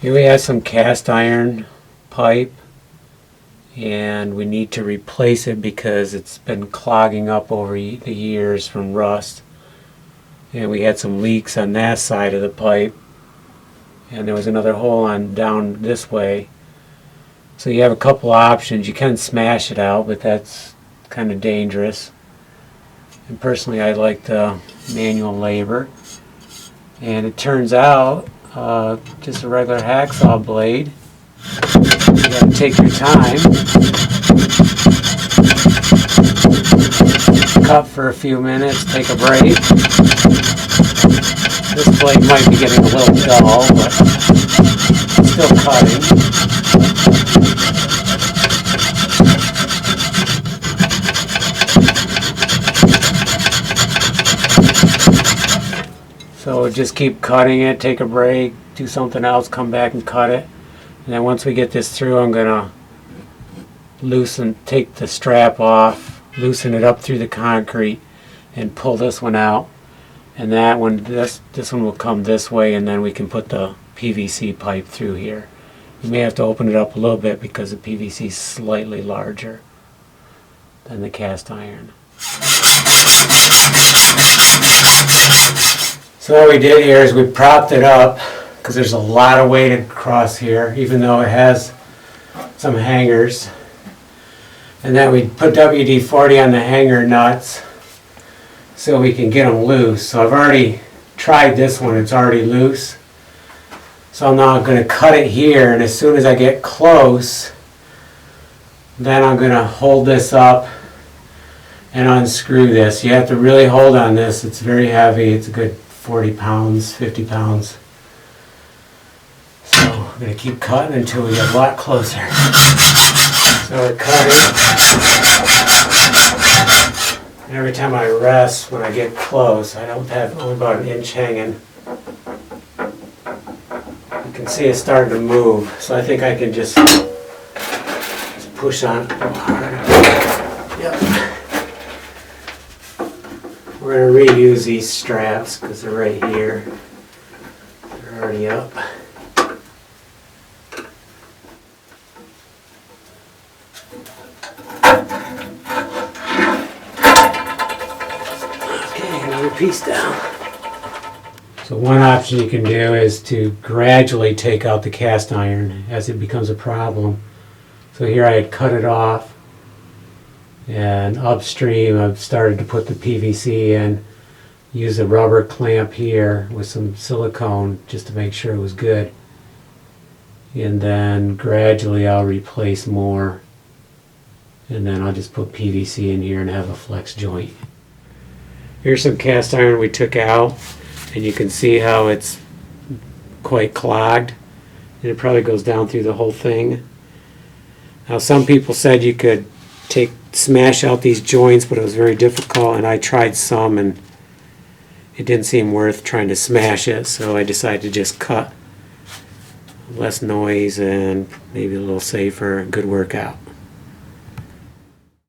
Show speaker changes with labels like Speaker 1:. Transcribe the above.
Speaker 1: Here we have some cast iron pipe, and we need to replace it because it's been clogging up over the years from rust. And we had some leaks on that side of the pipe, and there was another hole on down this way. So you have a couple options. You can smash it out, but that's kind of dangerous. And personally, I like the manual labor. And it turns out just a regular hacksaw blade. You got to take your time, cut for a few minutes, take a break. This blade might be getting a little dull, but it's still cutting. So just keep cutting it, take a break, do something else, come back and cut it. And then once we get this through, I'm going to take the strap off, loosen it up through the concrete, and pull this one out. And that one, this one will come this way, and then we can put the PVC pipe through here. You may have to open it up a little bit because the PVC is slightly larger than the cast iron. So what we did here is we propped it up because there's a lot of weight across here, even though it has some hangers. And then we put WD-40 on the hanger nuts so we can get them loose. So I've already tried this one, it's already loose. So I'm now going to cut it here, and as soon as I get close, then I'm going to hold this up and unscrew this. You have to really hold on this, it's very heavy, it's a good 40 pounds, 50 pounds. So I'm going to keep cutting until we get a lot closer. So we're cutting. And every time I rest, when I get close, I don't have only about an inch hanging. You can see it's starting to move. So I think I can just push on harder. Yep. We're going to reuse these straps because they're right here. They're already up. Okay, another piece down. So one option you can do is to gradually take out the cast iron as it becomes a problem. So here I had cut it off. And upstream I've started to put the PVC in, use a rubber clamp here with some silicone just to make sure it was good. And then gradually I'll replace more, and then I'll just put PVC in here and have a flex joint. Here's some cast iron we took out, and you can see how it's quite clogged, and it probably goes down through the whole thing. Now some people said you could smash out these joints, but it was very difficult, and I tried some and it didn't seem worth trying to smash it, so I decided to just cut. Less noise and maybe a little safer. Good workout.